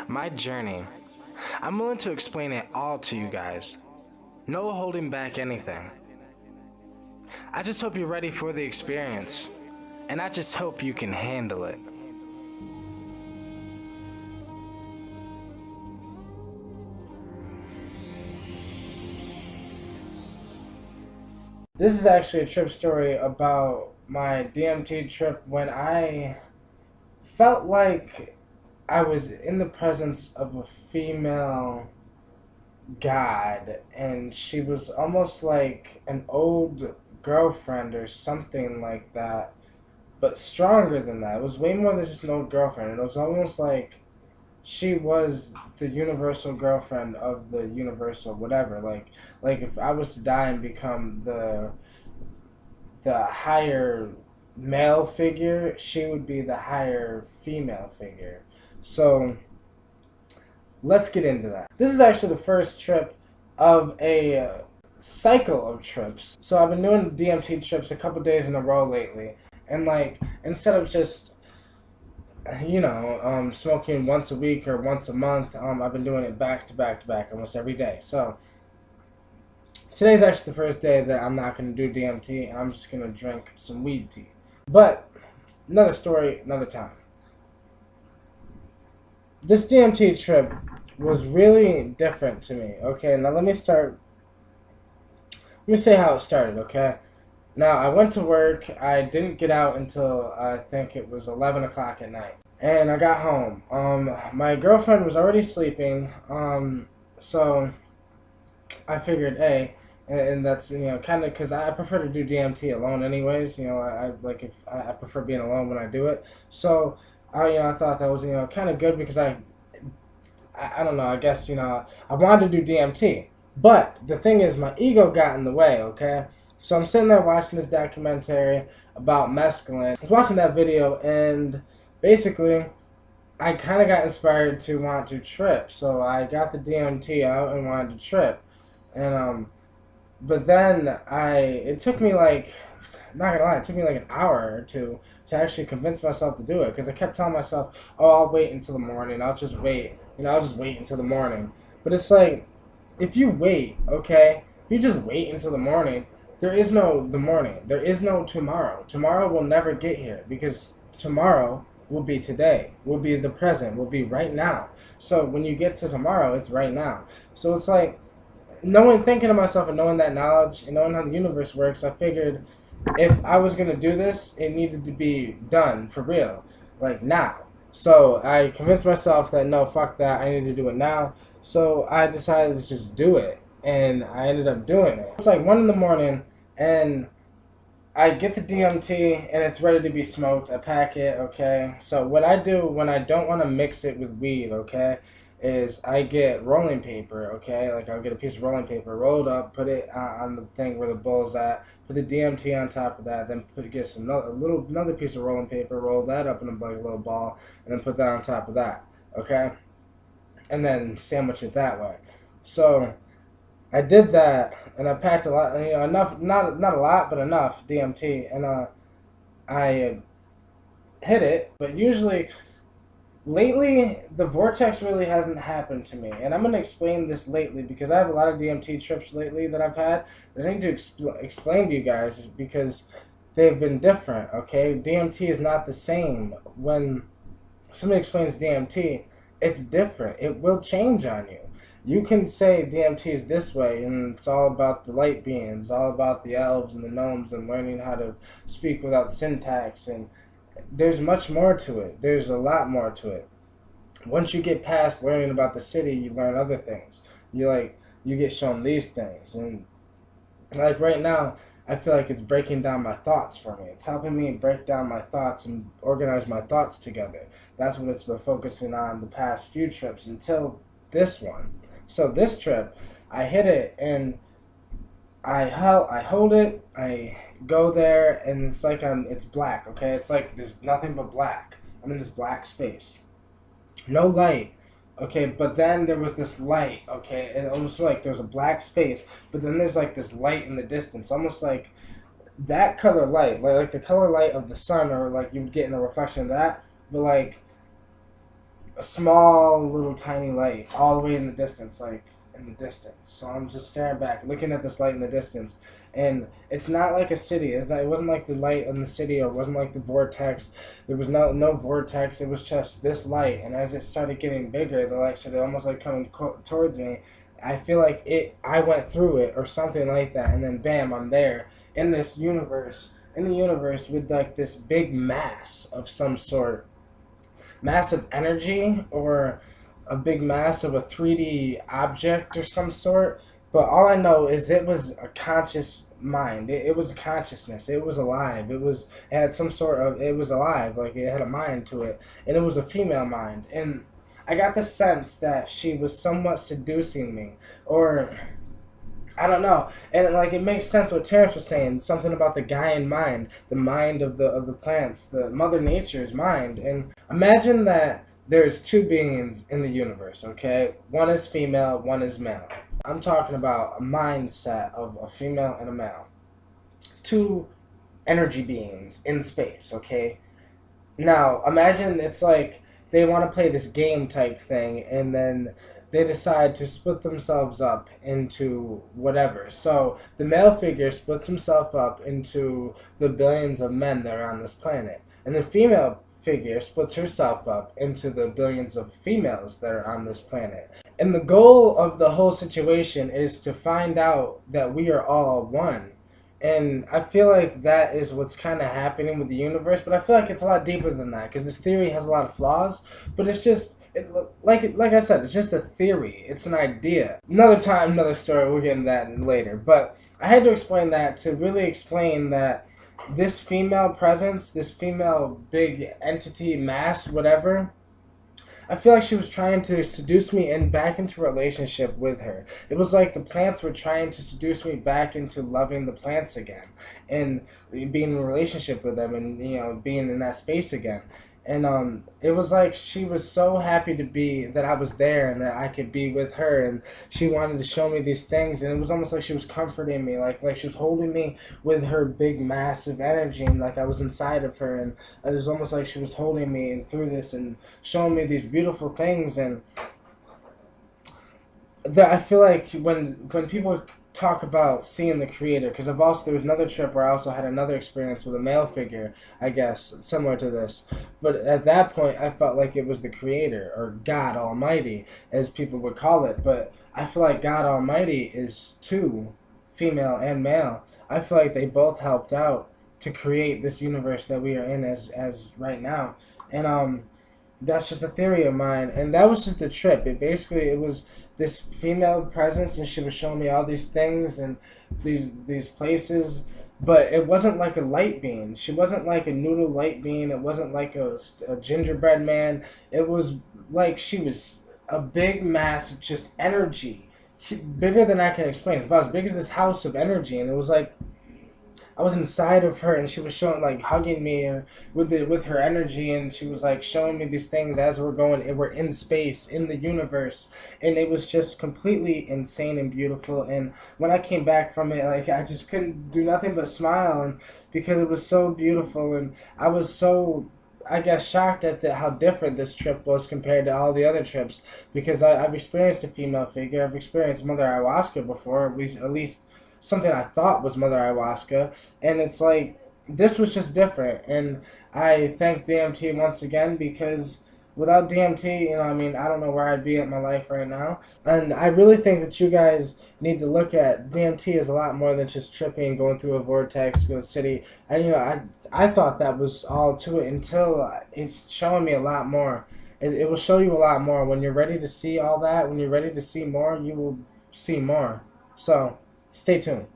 my journey. I'm willing to explain it all to you guys. No holding back anything. I just hope you're ready for the experience, and I just hope you can handle it. This is actually a trip story about my DMT trip when I felt like I was in the presence of a female god, and she was almost like an old girlfriend or something like that, but stronger than that. It was way more than just an old girlfriend. It was almost like she was the universal girlfriend of the universal whatever. Like if I was to die and become the higher male figure, she would be the higher female figure. So let's get into that. This is actually the first trip of a cycle of trips. So I've been doing DMT trips a couple days in a row lately, and like instead of just smoking once a week or once a month, I've been doing it back to back to back almost every day. So today's actually the first day that I'm not going to do DMT, and I'm just going to drink some weed tea. But another story, another time. This DMT trip was really different to me. Okay, now let me say how it started, okay? Now, I went to work. I didn't get out until I think it was 11 o'clock at night. And I got home. My girlfriend was already sleeping, so I figured, hey, and that's, kind of because I prefer to do DMT alone anyways. I like if I prefer being alone when I do it. So, I thought that was, kind of good because I don't know, I guess, I wanted to do DMT. But the thing is, my ego got in the way, okay? So I'm sitting there watching this documentary about mescaline. I was watching that video, and basically, I kind of got inspired to want to trip. So I got the DMT out and wanted to trip. And, but then it took me like, not gonna lie, it took me like an hour or two to actually convince myself to do it. Because I kept telling myself, oh, I'll wait until the morning. I'll just wait. I'll just wait until the morning. But it's like, if you wait, okay, if you just wait until the morning, there is no the morning. There is no tomorrow. Tomorrow will never get here because tomorrow will be today, will be the present, will be right now. So when you get to tomorrow, it's right now. So it's like, thinking to myself and knowing that knowledge and knowing how the universe works, I figured if I was going to do this, it needed to be done for real, like now. So I convinced myself that no, fuck that, I need to do it now. So I decided to just do it, and I ended up doing it. It's like 1 in the morning, and I get the DMT, and it's ready to be smoked. I pack it, okay? So what I do when I don't want to mix it with weed, okay, is I get rolling paper, okay? Like I'll get a piece of rolling paper, roll it up, put it on the thing where the bowl's at, put the DMT on top of that, then get another piece of rolling paper, roll that up in a little ball, and then put that on top of that, okay? And then sandwich it that way. So I did that, and I packed a lot, enough, not a lot, but enough DMT, and I hit it. But usually, lately, the vortex really hasn't happened to me, and I'm gonna explain this lately because I have a lot of DMT trips lately that I've had that I need to explain to you guys because they've been different. Okay, DMT is not the same. When somebody explains DMT, it's different. It will change on you. You can say DMT is this way, and it's all about the light beings, all about the elves and the gnomes and learning how to speak without syntax. And there's much more to it. There's a lot more to it. Once you get past learning about the city, you learn other things. You get shown these things. And like right now, I feel like it's breaking down my thoughts for me. It's helping me break down my thoughts and organize my thoughts together. That's what it's been focusing on the past few trips until this one. So this trip, I hit it and I hold it, I go there, and it's like it's black, okay? It's like there's nothing but black. I'm in this black space. No light, okay? But then there was this light, okay? And almost like there's a black space, but then there's like this light in the distance, almost like that color light, like the color light of the sun, or like you would get in the reflection of that, but like a small little tiny light all the way in the distance, like in the distance. So I'm just staring back, looking at this light in the distance, and it's not like a city. It wasn't like the light in the city, or it wasn't like the vortex. There was no vortex. It was just this light, and as it started getting bigger, the light started almost like coming towards me. I feel like I went through it or something like that, and then bam, I'm there in this universe. In the universe with like this big mass of some sort, massive energy, or a big mass of a 3D object or some sort. But all I know is it was a conscious mind. It was a consciousness. It was alive. It had some sort of, it was alive, like it had a mind to it, and it was a female mind. And I got the sense that she was somewhat seducing me, or I don't know, and like it makes sense what Terrence was saying. Something about the Gaian mind, the mind of the plants, the Mother Nature's mind. And imagine that there's two beings in the universe. Okay, one is female, one is male. I'm talking about a mindset of a female and a male. Two energy beings in space. Okay, now imagine it's like they want to play this game type thing, and then they decide to split themselves up into whatever. So the male figure splits himself up into the billions of men that are on this planet, and the female figure splits herself up into the billions of females that are on this planet. And the goal of the whole situation is to find out that we are all one. And I feel like that is what's kind of happening with the universe, but I feel like it's a lot deeper than that, because this theory has a lot of flaws. But it's just like I said, it's just a theory. It's an idea. Another time, another story. We'll get into that later. But I had to explain that to really explain that this female presence, this female big entity, mass, whatever, I feel like she was trying to seduce me and back into a relationship with her. It was like the plants were trying to seduce me back into loving the plants again, and being in a relationship with them, and being in that space again. And it was like she was so happy to be that I was there and that I could be with her, and she wanted to show me these things, and it was almost like she was comforting me, like she was holding me with her big massive energy, and like I was inside of her, and it was almost like she was holding me and through this and showing me these beautiful things. And that I feel like when people talk about seeing the creator, because there was another trip where I also had another experience with a male figure, I guess similar to this, but at that point I felt like it was the creator, or God Almighty as people would call it. But I feel like God Almighty is two, female and male. I feel like they both helped out to create this universe that we are in as right now. And that's just a theory of mine, and that was just the trip. It was this female presence, and she was showing me all these things and these places, but it wasn't like a light being. She wasn't like a noodle light being. It wasn't like a gingerbread man. It was like she was a big mass of just energy, bigger than I can explain. It's about as big as this house of energy, and it was like I was inside of her, and she was showing, like, hugging me with her energy, and she was like showing me these things as we're going, and we're in space, in the universe, and it was just completely insane and beautiful. And when I came back from it, like, I just couldn't do nothing but smile, and because it was so beautiful, and I was so, I guess, shocked at how different this trip was compared to all the other trips, because I've experienced a female figure, I've experienced Mother Ayahuasca before, at least something I thought was Mother Ayahuasca, and it's like, this was just different. And I thank DMT once again, because without DMT, I don't know where I'd be at my life right now. And I really think that you guys need to look at DMT as a lot more than just tripping, going through a vortex, go to city. And I thought that was all to it, until it's showing me a lot more. It will show you a lot more. When you're ready to see all that, when you're ready to see more, you will see more. So stay tuned.